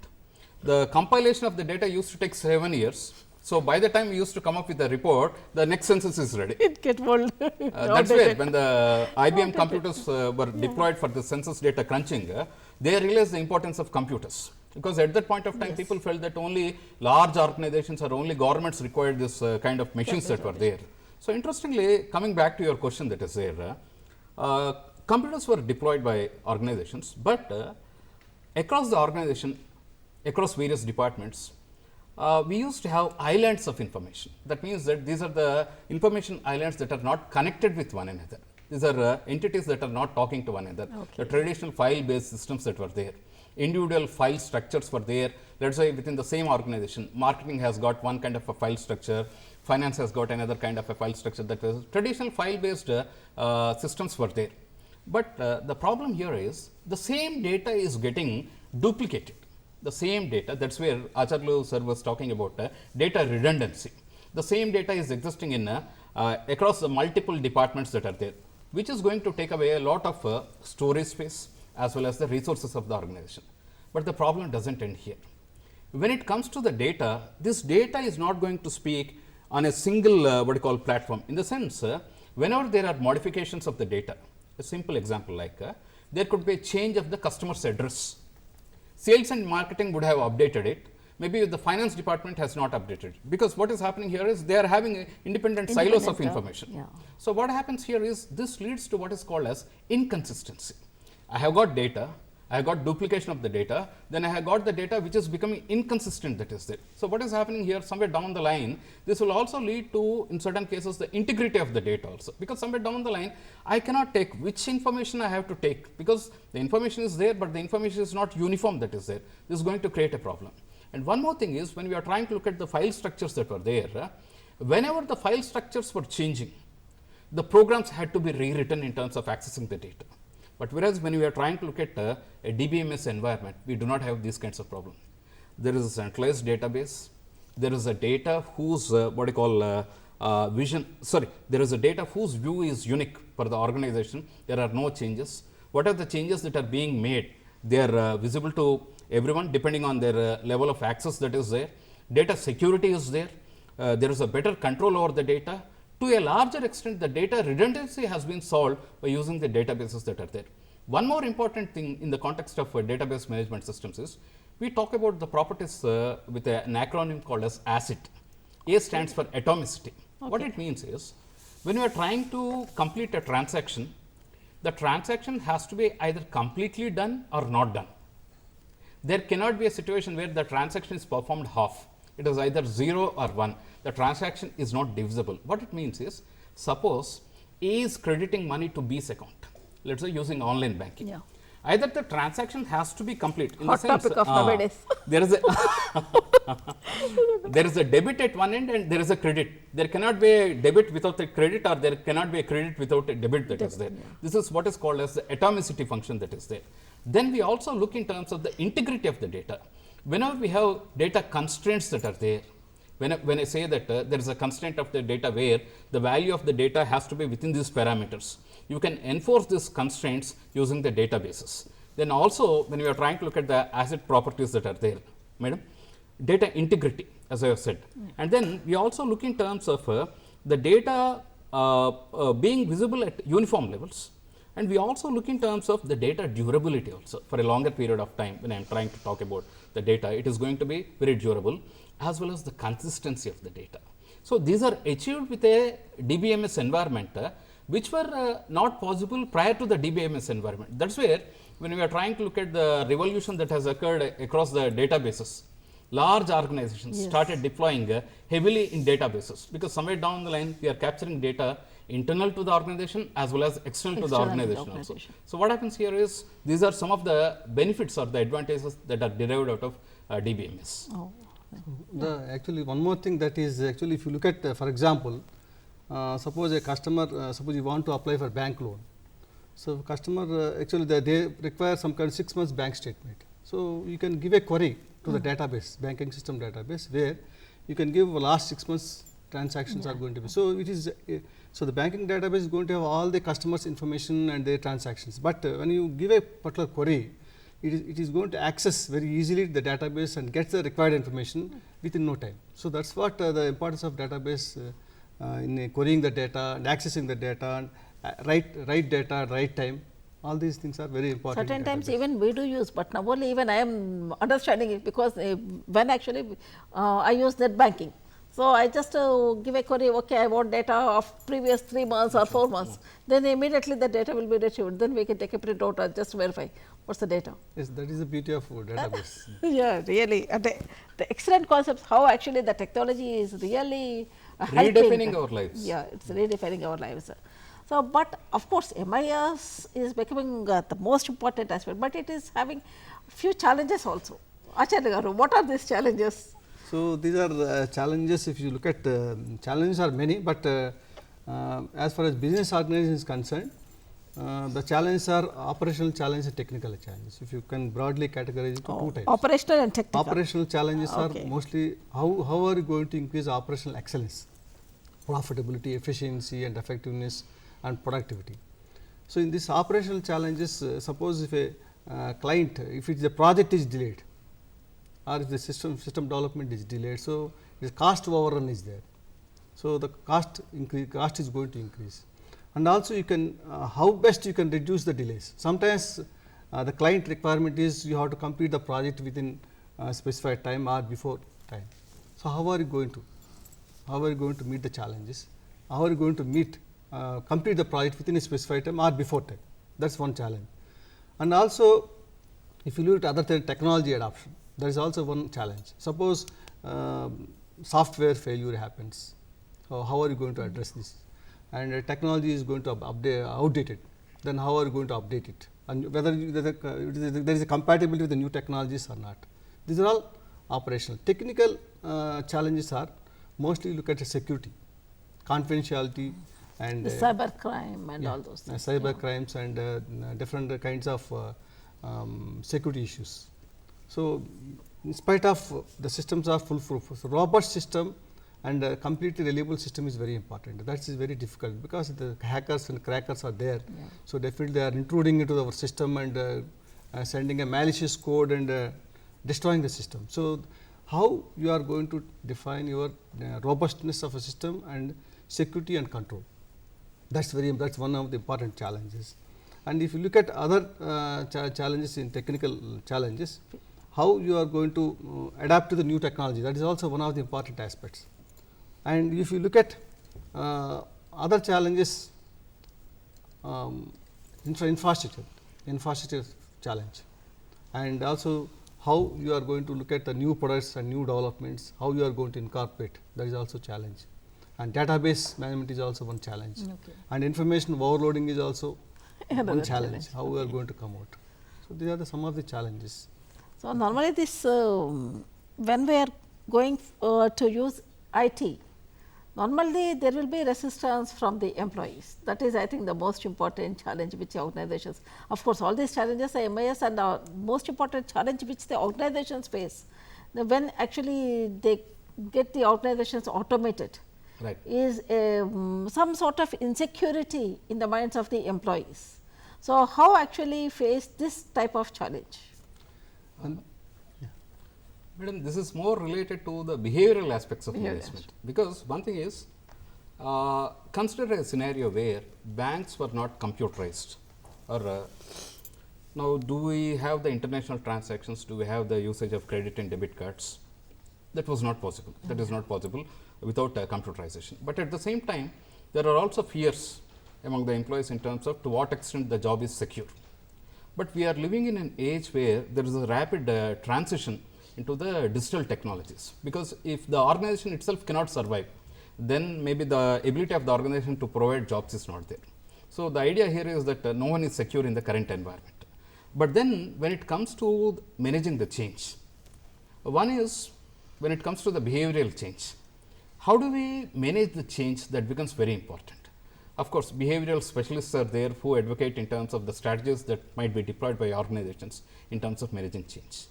the compilation of the data used to take 7 years. So, by the time we used to come up with a report, the next census is ready. It get old. That's where when the IBM computers were deployed for the census data crunching, they realized the importance of computers, because at that point of time people felt that only large organizations or only governments required this kind of machines that were there. So, interestingly, coming back to your question that is there, computers were deployed by organizations, but across the organization, across various departments, we used to have islands of information. That means that these are the information islands that are not connected with one another. These are entities that are not talking to one another. Okay. The traditional file based systems that were there, individual file structures were there. Let us say within the same organization, marketing has got one kind of a file structure, finance has got another kind of a file structure. That was traditional file based systems were there. But the problem here is the same data is getting duplicated. The same data, that is where Acharlu sir was talking about data redundancy. The same data is existing in across the multiple departments that are there, which is going to take away a lot of storage space as well as the resources of the organization. But the problem does not end here. When it comes to the data, this data is not going to speak on a single what you call platform. In the sense, whenever there are modifications of the data, a simple example like there could be a change of the customer's address. Sales and marketing would have updated it, maybe the finance department has not updated it, because what is happening here is they are having independent silos of information. Yeah. So, what happens here is this leads to what is called as inconsistency. I have got data, I have got duplication of the data, then I have got the data which is becoming inconsistent, that is there. So, what is happening here somewhere down the line, this will also lead to in certain cases the integrity of the data also, because somewhere down the line I cannot take which information I have to take, because the information is there, but the information is not uniform, that is there. This is going to create a problem. And one more thing is, when we are trying to look at the file structures that were there, whenever the file structures were changing, the programs had to be rewritten in terms of accessing the data. But whereas when we are trying to look at a DBMS environment, we do not have these kinds of problems. There is a centralized database, there is a data whose what you call vision, sorry, there is a data whose view is unique for the organization, there are no changes. What are the changes that are being made? They are visible to everyone depending on their level of access that is there. Data security is there. There is a better control over the data. To a larger extent, the data redundancy has been solved by using the databases that are there. One more important thing in the context of database management systems is, we talk about the properties with an acronym called as ACID. A stands for atomicity. What it means is, when you are trying to complete a transaction, the transaction has to be either completely done or not done. There cannot be a situation where the transaction is performed half. It is either 0 or 1. The transaction is not divisible. What it means is, suppose A is crediting money to B's account, let us say using online banking. Yeah. Either the transaction has to be complete. In Hot the sense, topic of nowadays. there is a there is a debit at one end and there is a credit. There cannot be a debit without a credit, or there cannot be a credit without a debit that is there. Yeah. This is what is called as the atomicity function that is there. Then we also look in terms of the integrity of the data. Whenever we have data constraints that are there, when I say that there is a constraint of the data where the value of the data has to be within these parameters, you can enforce these constraints using the databases. Then also, when we are trying to look at the ACID properties that are there, madam, data integrity, as I have said. And then we also look in terms of the data being visible at uniform levels, and we also look in terms of the data durability also for a longer period of time. When I am trying to talk about the data, it is going to be very durable, as well as the consistency of the data. So, these are achieved with a DBMS environment, which were not possible prior to the DBMS environment. That is where, when we are trying to look at the revolution that has occurred across the databases, large organizations started deploying heavily in databases, because somewhere down the line we are capturing data internal to the organization as well as external to the organization also. So, what happens here is, these are some of the benefits or the advantages that are derived out of DBMS. Oh. Actually, one more thing, that is, actually, if you look at for example, suppose a customer, suppose you want to apply for bank loan. So, customer actually they require some kind of 6 months bank statement. So, you can give a query to the database, banking system database, where you can give last 6 months transactions are going to be. So, it is so the banking database is going to have all the customers' information and their transactions, but when you give a particular query, it is going to access very easily the database and get the required information within no time. So, that is what the importance of database in querying the data and accessing the data and right data at right time. All these things are very important. Certain times even we do use, but now only even I am understanding it, because when actually I use net banking. So, I just give a query, okay, I want data of previous 3 months or 4 months, then immediately the data will be retrieved, then we can take a print out and just verify what is the data. Yes, that is the beauty of database. Yeah, really, the excellent concepts, how actually the technology is really Redefining our lives. Yeah, it is redefining our lives. So, but of course, MIS is becoming the most important aspect, but it is having few challenges also. Acharya Garu, what are these challenges? So, these are challenges. If you look at challenges are many, but as far as business organization is concerned, the challenges are operational challenges and technical challenges. If you can broadly categorize it to two types. Operational and technical. Operational challenges are mostly how are you going to increase operational excellence, profitability, efficiency and effectiveness and productivity. So, in this operational challenges, suppose if a client, if the project is delayed, or if the system development is delayed. So, the cost overrun is there. So, the cost is going to increase, and also you can how best you can reduce the delays. Sometimes the client requirement is you have to complete the project within specified time or before time. So, how are you going to meet the challenges? How are you going to complete the project within a specified time or before time? That is one challenge. And also, if you look at other technology adoption, there is also one challenge. Suppose software failure happens, so how are you going to address this? And technology is going to outdate it, then how are you going to update it? And whether there is a compatibility with the new technologies or not. These are all operational. Technical challenges are mostly look at security, confidentiality, and the cyber crime and all those things. Cyber crimes and different kinds of security issues. So, in spite of the systems are full-proof, so robust system and a completely reliable system is very important. That is very difficult because the hackers and crackers are there. So, definitely they are intruding into our system and sending a malicious code and destroying the system. So, how you are going to define your robustness of a system and security and control? That's one of the important challenges. And if you look at other challenges in technical challenges, how you are going to adapt to the new technology, that is also one of the important aspects. And if you look at other challenges, infrastructure challenge, and also how you are going to look at the new products and new developments, how you are going to incorporate, that is also challenge. And database management is also one challenge, and information overloading is also one challenge, how we are going to come out. So, these are some of the challenges. So, normally this when we are going to use IT, normally there will be resistance from the employees. That is, I think, the most important challenge which the organizations, of course, all these challenges are MIS, and the most important challenge which the organizations face, when actually they get the organizations automated, Right. is some sort of insecurity in the minds of the employees. So, how actually face this type of challenge? Madam, this is more related to the behavioral aspects of investment, because one thing is, consider a scenario where banks were not computerized, or now do we have the international transactions, do we have the usage of credit and debit cards? That was not possible. That is not possible without computerization. But at the same time, there are also fears among the employees in terms of to what extent the job is secure. But we are living in an age where there is a rapid transition into the digital technologies, because if the organization itself cannot survive, then maybe the ability of the organization to provide jobs is not there. So, the idea here is that no one is secure in the current environment. But then when it comes to managing the change, one is when it comes to the behavioral change, how do we manage the change? That becomes very important. Of course, behavioral specialists are there who advocate in terms of the strategies that might be deployed by organizations in terms of managing change.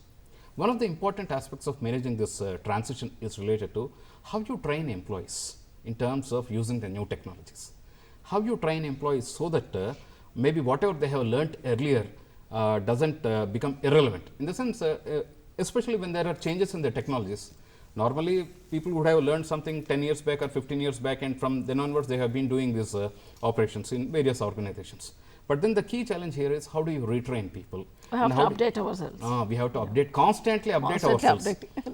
One of the important aspects of managing this transition is related to how you train employees in terms of using the new technologies. How you train employees so that maybe whatever they have learnt earlier does not become irrelevant. In the sense, especially when there are changes in the technologies, normally people would have learned something 10 years back or 15 years back, and from then onwards they have been doing these operations in various organizations. But then the key challenge here is how do you retrain people? We have to update ourselves. We have to update, constantly ourselves.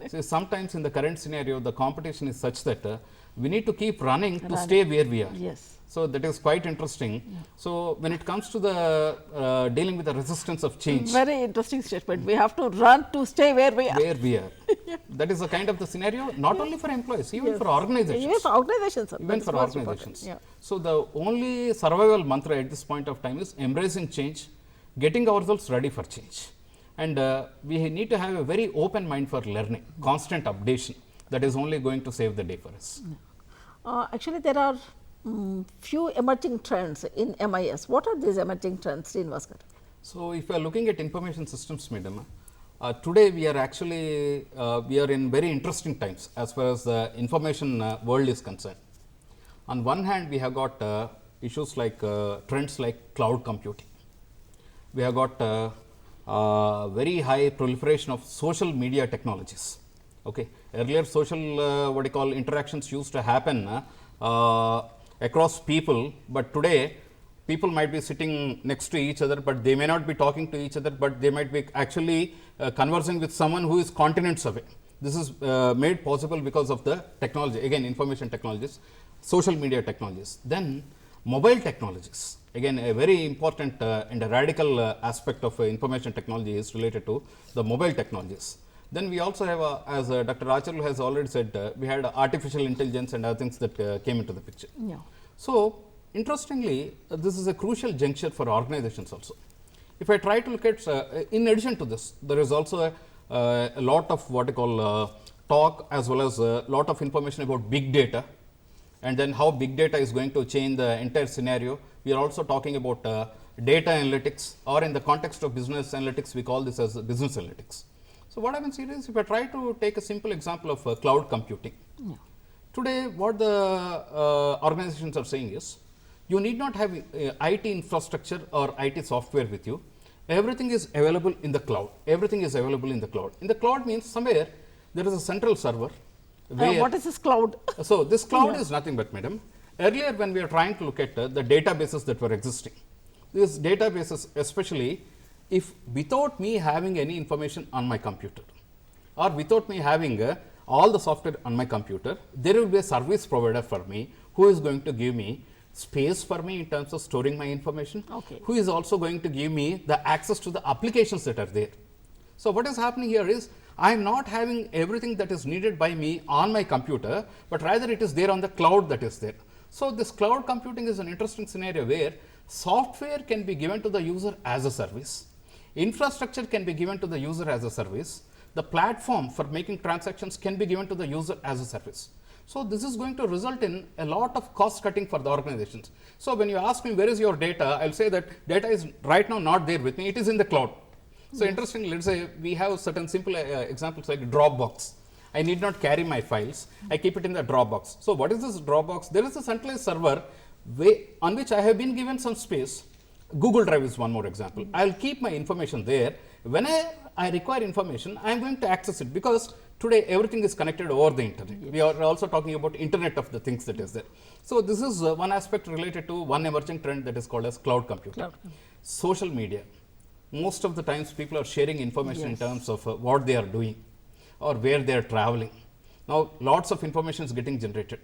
So, sometimes in the current scenario, the competition is such that we need to keep running to stay where we are. Yes. So, that is quite interesting. So, when it comes to the dealing with the resistance of change, very interesting statement. We have to run to stay where we are. That is the kind of the scenario, not only for employees, even for organizations. Even for organizations. Even for organizations. So, the only survival mantra at this point of time is embracing change, getting ourselves ready for change. And we need to have a very open mind for learning, constant updation. That is only going to save the day for us. Actually, there are few emerging trends in MIS. What are these emerging trends, Srinivas? So, if you are looking at information systems, madam, today we are actually we are in very interesting times as far as the information world is concerned. On one hand, we have got issues like trends like cloud computing. We have got very high proliferation of social media technologies. Okay. Earlier, social what you call interactions used to happen across people, but today people might be sitting next to each other, but they may not be talking to each other, but they might be actually conversing with someone who is continents away. This is made possible because of the technology, again information technologies, social media technologies. Then mobile technologies, again a very important and a radical aspect of information technology is related to the mobile technologies. Then we also have, as Dr. Racharlu has already said, we had artificial intelligence and other things that came into the picture. Yeah. So, interestingly, this is a crucial juncture for organizations also. If I try to look at, in addition to this, there is also a lot of what I call talk as well as a lot of information about big data, and then how big data is going to change the entire scenario. We are also talking about data analytics, or in the context of business analytics, we call this as business analytics. So, what happens here is, if I try to take a simple example of cloud computing, Today, what the organizations are saying is, you need not have IT infrastructure or IT software with you. Everything is available in the cloud. Everything is available in the cloud. In the cloud means somewhere there is a central server. What is this cloud? So, this cloud is nothing but, madam, earlier when we are trying to look at the databases that were existing, these databases, especially if without me having any information on my computer or without me having all the software on my computer, there will be a service provider for me who is going to give me space for me in terms of storing my information, who is also going to give me the access to the applications that are there. So, what is happening here is, I am not having everything that is needed by me on my computer, but rather it is there on the cloud that is there. So, this cloud computing is an interesting scenario where software can be given to the user as a service, infrastructure can be given to the user as a service, the platform for making transactions can be given to the user as a service. So, this is going to result in a lot of cost cutting for the organizations. So, when you ask me where is your data, I will say that data is right now not there with me, it is in the cloud. So, interestingly, let us say we have certain simple examples like Dropbox. I need not carry my files, I keep it in the Dropbox. So, what is this Dropbox? There is a centralized server on which I have been given some space. Google Drive is one more example. I will keep my information there. When I require information, I am going to access it, because today everything is connected over the internet. We are also talking about internet of the things that is there. So, this is one aspect related to one emerging trend that is called as cloud computing. Social media. Most of the times people are sharing information in terms of what they are doing or where they are traveling. Now, lots of information is getting generated.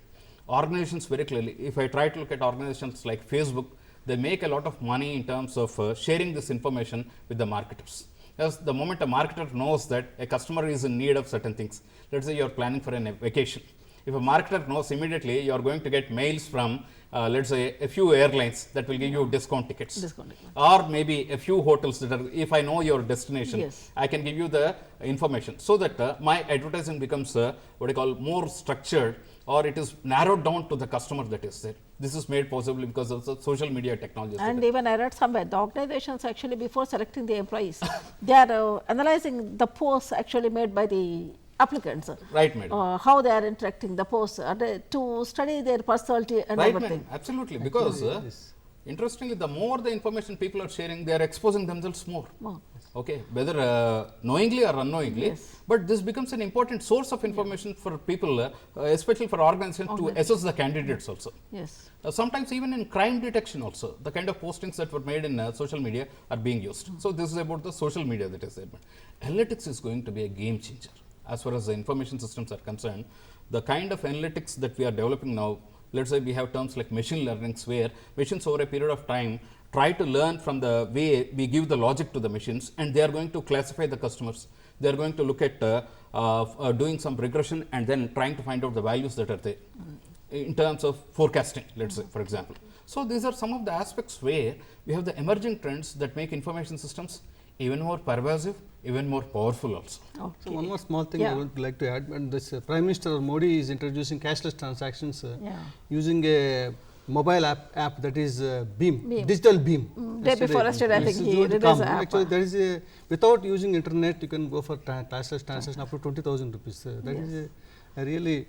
Organizations very clearly, if I try to look at organizations like Facebook, they make a lot of money in terms of sharing this information with the marketers. As the moment a marketer knows that a customer is in need of certain things, let us say you are planning for a vacation. If a marketer knows, immediately you are going to get mails from let us say a few airlines that will give you discount tickets, or maybe a few hotels that are, if I know your destination, I can give you the information, so that my advertising becomes what I call more structured, or it is narrowed down to the customer that is there. This is made possible because of the social media technologies. And even I read somewhere, the organizations actually before selecting the employees, they are analyzing the posts actually made by the applicants, right, madam. How they are interacting, the posts, to study their personality and right, everything. Madam. Absolutely, because interestingly, the more the information people are sharing, they are exposing themselves more. Okay, whether knowingly or unknowingly, but this becomes an important source of information for people, especially for organizations to assess the candidates also. Sometimes even in crime detection also, the kind of postings that were made in social media are being used. So, this is about the social media that is there. Analytics is going to be a game changer. As far as the information systems are concerned, the kind of analytics that we are developing now, let us say we have terms like machine learnings, where machines over a period of time try to learn from the way we give the logic to the machines, and they are going to classify the customers. They are going to look at doing some regression and then trying to find out the values that are there in terms of forecasting, let us say, for example. So, these are some of the aspects where we have the emerging trends that make information systems even more pervasive, even more powerful also. So, one more small thing I would like to add, and this Prime Minister Modi is introducing cashless transactions using a mobile app that is Beam, digital Beam. Day before yesterday, I think he released the app. Actually, there is a, without using internet, you can go for cashless transaction up to 20,000 rupees. That is a really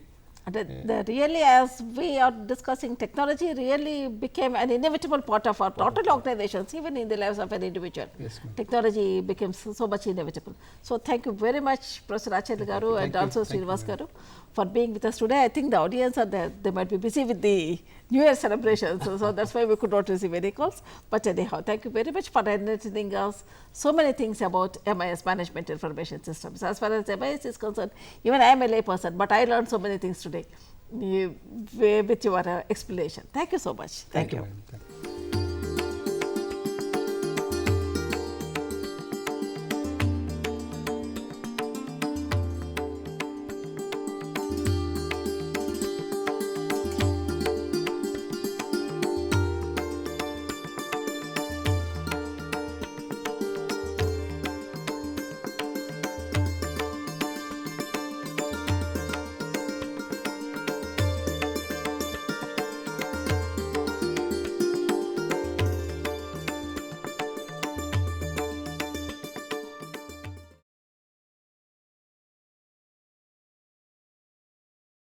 really, as we are discussing, technology really became an inevitable part of our total organizations, even in the lives of an individual. Technology became so much inevitable. So, thank you very much, Professor Acharya Garu and also Srinivas Garu, for being with us today. I think the audience are there, they might be busy with the New Year celebrations, so that is why we could not receive any calls. But anyhow, thank you very much for enlightening us so many things about MIS, Management Information Systems. As far as MIS is concerned, even I am a lay person, but I learned so many things today with your explanation. Thank you so much. Thank you.